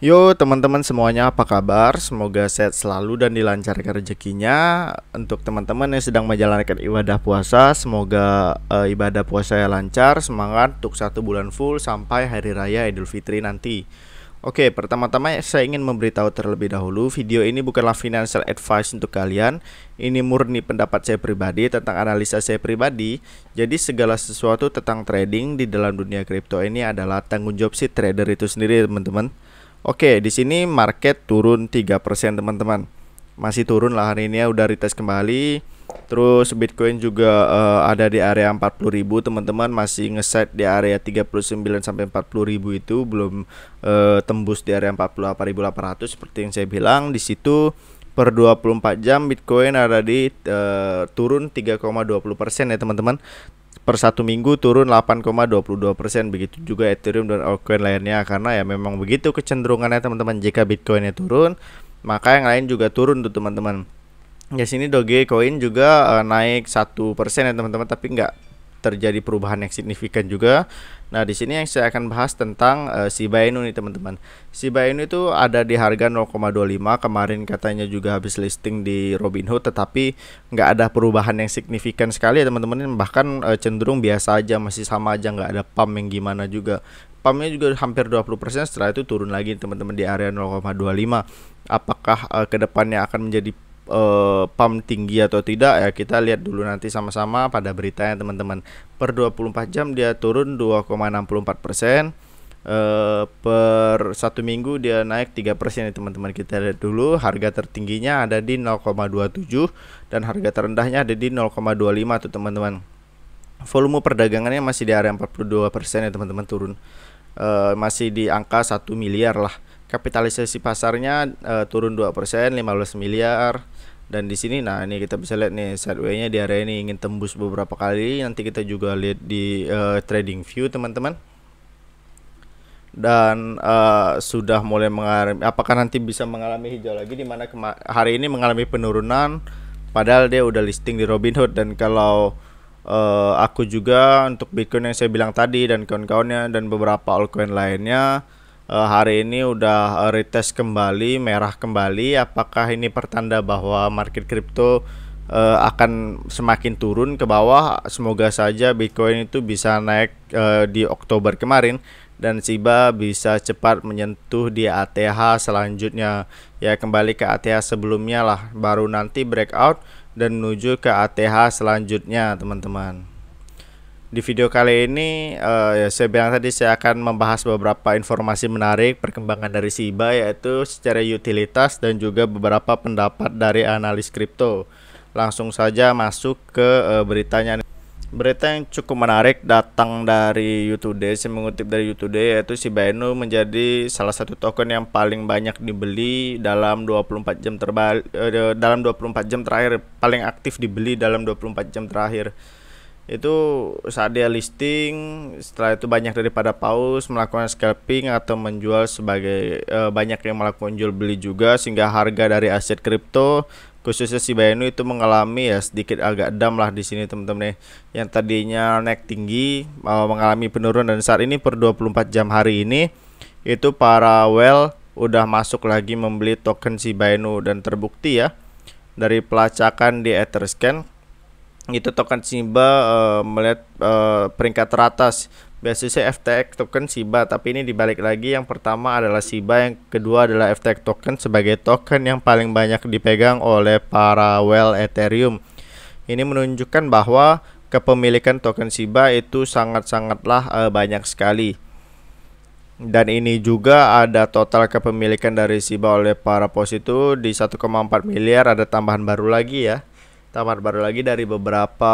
Yo teman-teman semuanya, apa kabar? Semoga sehat selalu dan dilancarkan rezekinya. Untuk teman-teman yang sedang menjalankan ibadah puasa, semoga ibadah puasa lancar. Semangat untuk 1 bulan full sampai Hari Raya Idul Fitri nanti. Oke, pertama-tama saya ingin memberitahu terlebih dahulu, video ini bukanlah financial advice untuk kalian. Ini murni pendapat saya pribadi tentang analisa saya pribadi. Jadi segala sesuatu tentang trading di dalam dunia kripto ini adalah tanggung jawab si trader itu sendiri, teman-teman. Oke, di sini market turun 3% teman-teman. Masih turun lah hari ini ya, udah retest kembali. Terus Bitcoin juga ada di area 40.000 teman-teman, masih ngeset di area 39 sampai 40.000 itu belum tembus di area 48.800 seperti yang saya bilang. Di situ per 24 jam Bitcoin ada di turun 3,20% ya teman-teman. Per 1 minggu turun 8,22%. Begitu juga Ethereum dan altcoin lainnya, karena ya memang begitu kecenderungannya teman-teman. Jika Bitcoinnya turun, maka yang lain juga turun tuh teman-teman. Ya sini Dogecoin juga naik 1% ya teman-teman, tapi nggak terjadi perubahan yang signifikan juga. Nah, di sini yang saya akan bahas tentang Shiba Inu nih teman-teman. Shiba Inu itu ada di harga 0,25. Kemarin katanya juga habis listing di Robinhood, tetapi nggak ada perubahan yang signifikan sekali ya teman-teman. Bahkan cenderung biasa aja, masih sama aja, nggak ada pump yang gimana juga. Pumpnya juga hampir 20%, setelah itu turun lagi teman-teman di area 0,25. Apakah kedepannya akan menjadi pump tinggi atau tidak, ya kita lihat dulu nanti sama-sama pada beritanya teman-teman. Per 24 jam dia turun 2,64%. Per 1 minggu dia naik 3% ya teman-teman. Kita lihat dulu, harga tertingginya ada di 0,27 dan harga terendahnya ada di 0,25 tuh teman-teman. Volume perdagangannya masih di area 42% ya teman-teman, turun masih di angka 1 miliar lah. Kapitalisasi pasarnya turun 2%, 15 miliar. Dan di sini, nah ini kita bisa lihat nih sideway-nya di area ini ingin tembus beberapa kali. Nanti kita juga lihat di trading view teman-teman. Dan sudah mulai mengalami, apakah nanti bisa mengalami hijau lagi, di mana hari ini mengalami penurunan padahal dia udah listing di Robinhood. Dan kalau aku juga untuk Bitcoin yang saya bilang tadi dan kawan-kawannya dan beberapa altcoin lainnya, hari ini udah retest kembali, merah kembali. Apakah ini pertanda bahwa market kripto akan semakin turun ke bawah? Semoga saja Bitcoin itu bisa naik di Oktober kemarin dan Shiba bisa cepat menyentuh di ATH selanjutnya. Ya, kembali ke ATH sebelumnya lah, baru nanti breakout dan menuju ke ATH selanjutnya teman-teman. Di video kali ini ya saya bilang tadi, saya akan membahas beberapa informasi menarik perkembangan dari Shiba, yaitu secara utilitas dan juga beberapa pendapat dari analis kripto. Langsung saja masuk ke beritanya. Berita yang cukup menarik datang dari YouToday. Saya mengutip dari YouToday, yaitu Shiba Inu menjadi salah satu token yang paling banyak dibeli dalam 24 jam dalam 24 jam terakhir, paling aktif dibeli dalam 24 jam terakhir. Itu saat dia listing, setelah itu banyak daripada paus melakukan scalping atau menjual sebagai banyak yang melakukan jual beli juga, sehingga harga dari aset kripto khususnya Shiba Inu itu mengalami ya sedikit agak dam lah di sini teman-teman. Yang tadinya naik tinggi mengalami penurunan, dan saat ini per 24 jam hari ini itu para whale udah masuk lagi membeli token Shiba Inu, dan terbukti ya dari pelacakan di Etherscan itu token Shiba melihat peringkat teratas. Biasanya FTX token Shiba, tapi ini dibalik lagi. Yang pertama adalah Shiba, yang kedua adalah FTX token sebagai token yang paling banyak dipegang oleh para whale Ethereum. Ini menunjukkan bahwa kepemilikan token Shiba itu sangat-sangatlah banyak sekali. Dan ini juga ada total kepemilikan dari Shiba oleh para pos itu di 1,4 miliar. Ada tambahan baru lagi ya, dari beberapa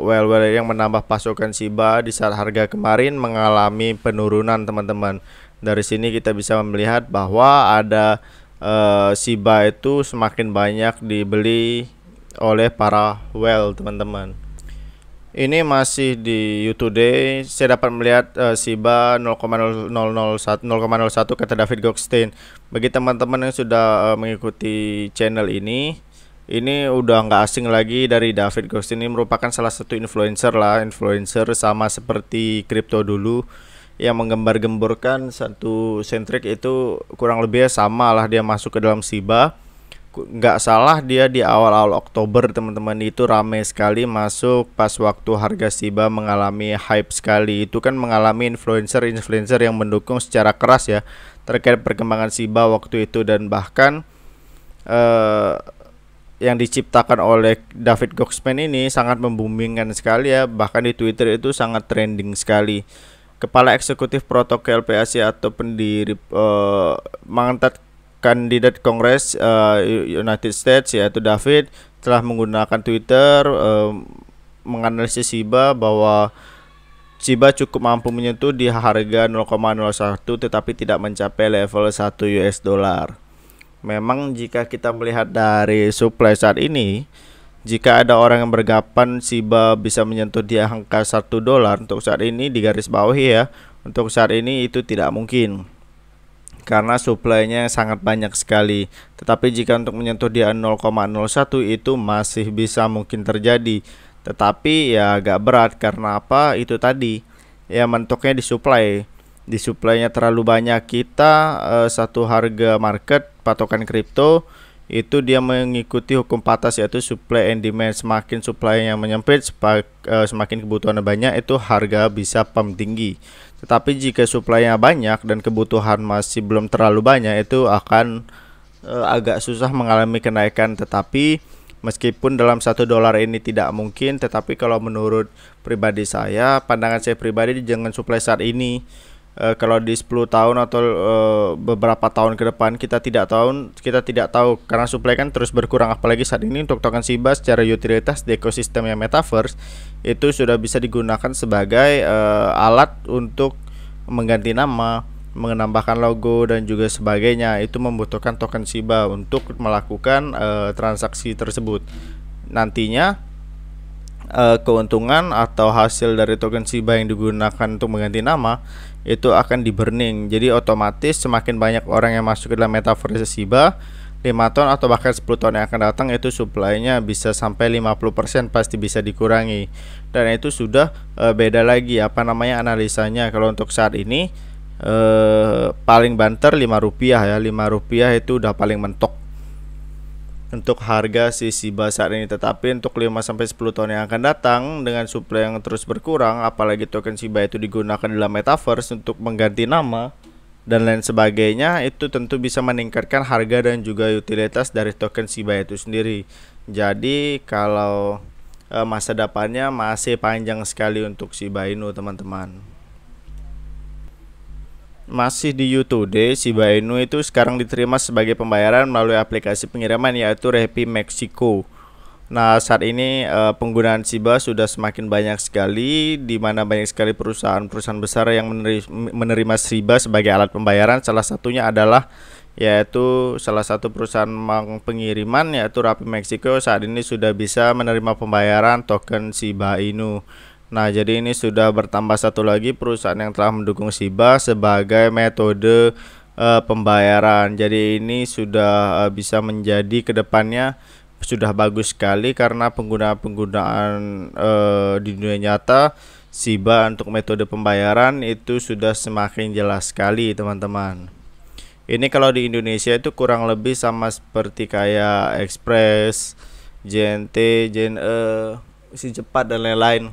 whale yang menambah pasokan Shiba di saat harga kemarin mengalami penurunan teman-teman. Dari sini kita bisa melihat bahwa ada Shiba itu semakin banyak dibeli oleh para whale teman-teman. Ini masih di YouToday. Saya dapat melihat Shiba 0,001 kata David Goldstein. Bagi teman-teman yang sudah mengikuti channel ini udah nggak asing lagi dari David Goldstein. Ini merupakan salah satu influencer lah, influencer sama seperti kripto dulu, yang menggembar-gemborkan satu sentrik itu kurang lebih sama lah dia masuk ke dalam Shiba. Nggak salah dia di awal-awal Oktober teman-teman itu ramai sekali masuk pas waktu harga Shiba mengalami hype sekali. Itu kan mengalami influencer yang mendukung secara keras ya terkait perkembangan Shiba waktu itu, dan bahkan yang diciptakan oleh David Goxman ini sangat memboomingkan sekali ya, bahkan di Twitter itu sangat trending sekali. Kepala Eksekutif Protokol PAC atau pendiri mengangkat kandidat Kongres United States yaitu David telah menggunakan Twitter menganalisis Shiba bahwa Shiba cukup mampu menyentuh di harga 0,01 tetapi tidak mencapai level 1 US dollar. Memang jika kita melihat dari supply saat ini, jika ada orang yang beranggapan Shiba bisa menyentuh di angka 1 dolar untuk saat ini, di garis bawahi ya, untuk saat ini itu tidak mungkin karena supply-nya sangat banyak sekali. Tetapi jika untuk menyentuh di 0,01 itu masih bisa mungkin terjadi. Tetapi ya agak berat karena apa? Itu tadi ya, mentoknya di supply. Di supply-nya terlalu banyak. Kita satu harga market patokan kripto itu dia mengikuti hukum patas yaitu supply and demand. Semakin supply yang menyempit, semakin kebutuhan banyak, itu harga bisa pump tinggi. Tetapi jika supply-nya banyak dan kebutuhan masih belum terlalu banyak, itu akan agak susah mengalami kenaikan. Tetapi meskipun dalam 1 dolar ini tidak mungkin, tetapi kalau menurut pribadi saya, pandangan saya pribadi, jangan supply saat ini. Kalau di 10 tahun atau beberapa tahun ke depan kita tidak tahu karena supply kan terus berkurang, apalagi saat ini untuk token Shiba secara utilitas di ekosistem yang metaverse itu sudah bisa digunakan sebagai alat untuk mengganti nama, menambahkan logo dan juga sebagainya. Itu membutuhkan token Shiba untuk melakukan transaksi tersebut. Nantinya keuntungan atau hasil dari token Shiba yang digunakan untuk mengganti nama itu akan di burning. Jadi otomatis semakin banyak orang yang masuk ke dalam metaverse Shiba, 5 tahun atau bahkan 10 tahun yang akan datang itu supply-nya bisa sampai 50% pasti bisa dikurangi. Dan itu sudah beda lagi analisanya. Kalau untuk saat ini paling banter 5 rupiah ya, 5 rupiah itu udah paling mentok untuk harga si Shiba saat ini. Tetapi untuk 5-10 tahun yang akan datang dengan supply yang terus berkurang, apalagi token Shiba itu digunakan dalam metaverse untuk mengganti nama dan lain sebagainya, itu tentu bisa meningkatkan harga dan juga utilitas dari token Shiba itu sendiri. Jadi kalau masa depannya masih panjang sekali untuk Shiba Inu teman-teman. Masih di YouTube, Shiba Inu itu sekarang diterima sebagai pembayaran melalui aplikasi pengiriman yaitu Rappi Mexico. Nah, saat ini penggunaan Shiba sudah semakin banyak sekali, di mana banyak sekali perusahaan-perusahaan besar yang menerima Shiba sebagai alat pembayaran. Salah satunya adalah yaitu salah satu perusahaan pengiriman yaitu Rappi Mexico saat ini sudah bisa menerima pembayaran token Shiba Inu. Nah, jadi ini sudah bertambah satu lagi perusahaan yang telah mendukung Shiba sebagai metode pembayaran. Jadi ini sudah bisa menjadi kedepannya sudah bagus sekali karena penggunaan di dunia nyata Shiba untuk metode pembayaran itu sudah semakin jelas sekali teman-teman. Ini kalau di Indonesia itu kurang lebih sama seperti kayak Express, JNT, JNE, si cepat dan lain-lain.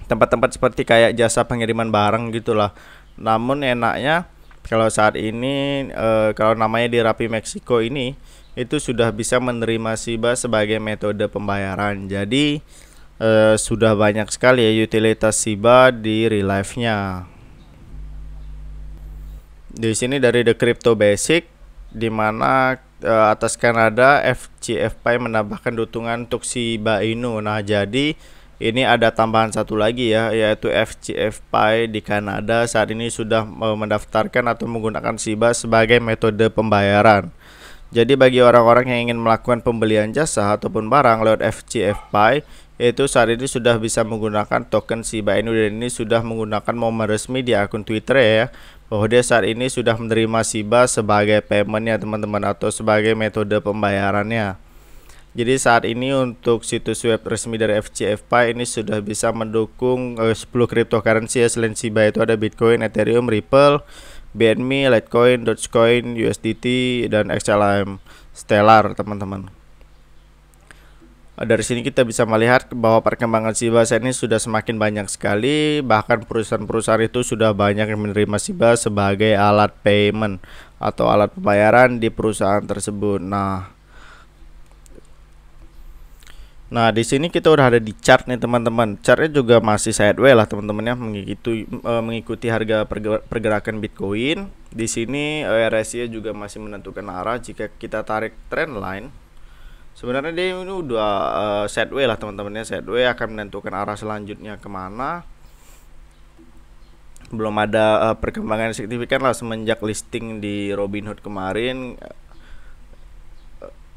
Tempat-tempat seperti kayak jasa pengiriman barang gitulah. Namun enaknya kalau saat ini kalau namanya di Rappi Mexico ini itu sudah bisa menerima Shiba sebagai metode pembayaran. Jadi sudah banyak sekali ya utilitas Shiba di real life-nya. Di sini dari The Crypto Basic, di mana atas Kanada FGFPI menambahkan dukungan untuk Shiba Inu. Nah, jadi ini ada tambahan satu lagi ya, yaitu FGFPI di Kanada saat ini sudah mendaftarkan atau menggunakan Shiba sebagai metode pembayaran. Jadi bagi orang-orang yang ingin melakukan pembelian jasa ataupun barang lewat FGFPI, itu saat ini sudah bisa menggunakan token Shiba Inu, dan ini sudah menggunakan momen resmi di akun Twitter ya, bahwa dia saat ini sudah menerima Shiba sebagai paymentnya teman-teman, atau sebagai metode pembayarannya. Jadi saat ini untuk situs web resmi dari FCFPI ini sudah bisa mendukung 10 cryptocurrency ya. Selain Shiba itu ada Bitcoin, Ethereum, Ripple, BNB, Litecoin, Dogecoin, USDT, dan XLM Stellar, teman-teman. Dari sini kita bisa melihat bahwa perkembangan Shiba saat ini sudah semakin banyak sekali. Bahkan perusahaan-perusahaan itu sudah banyak yang menerima Shiba sebagai alat payment atau alat pembayaran di perusahaan tersebut. Nah, di sini kita udah ada di chart nih teman-teman. Chartnya juga masih sideways lah teman-teman ya, mengikuti harga pergerakan Bitcoin. Di sini RSI juga masih menentukan arah. Jika kita tarik trendline, sebenarnya dia ini udah sideways lah teman-teman ya. Sideways akan menentukan arah selanjutnya kemana. Belum ada perkembangan signifikan lah semenjak listing di Robinhood kemarin.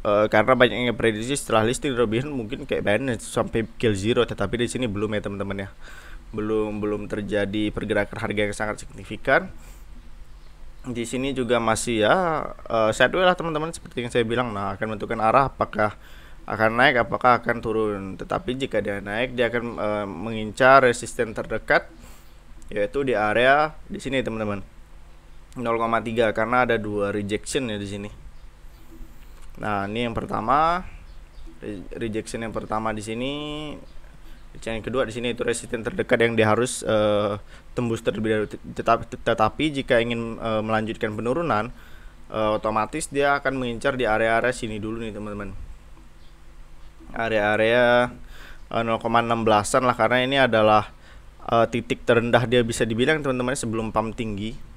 Karena banyak yang prediksi setelah listing Robinhood mungkin kayak Binance sampai kill zero, tetapi di sini belum ya teman-teman ya. Belum terjadi pergerakan harga yang sangat signifikan. Di sini juga masih ya sideways lah teman-teman, seperti yang saya bilang. Nah, akan menentukan arah apakah akan naik, apakah akan turun. Tetapi jika dia naik, dia akan mengincar resisten terdekat, yaitu di area di sini teman-teman, 0,3, karena ada 2 rejection ya di sini. Nah, ini yang pertama, rejection yang pertama di sini. Yang kedua di sini itu resisten terdekat yang dia harus tembus terlebih dahulu. Tetapi jika ingin melanjutkan penurunan, otomatis dia akan mengincar di area-area sini dulu nih teman-teman. Area-area 0,16an lah, karena ini adalah titik terendah dia bisa dibilang teman-teman sebelum pump tinggi.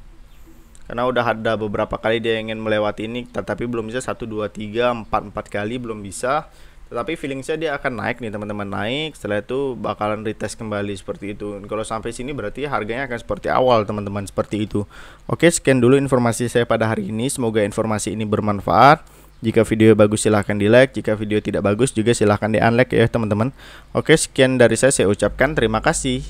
Karena udah ada beberapa kali dia ingin melewati ini, tetapi belum bisa. 1, 2, 3, 4 kali belum bisa. Tetapi feeling saya dia akan naik nih teman-teman, naik. Setelah itu bakalan retest kembali seperti itu. Kalau sampai sini berarti harganya akan seperti awal teman-teman, seperti itu. Oke, sekian dulu informasi saya pada hari ini. Semoga informasi ini bermanfaat. Jika video bagus silahkan di like, jika video tidak bagus juga silahkan di unlike ya teman-teman. Oke, sekian dari saya ucapkan terima kasih.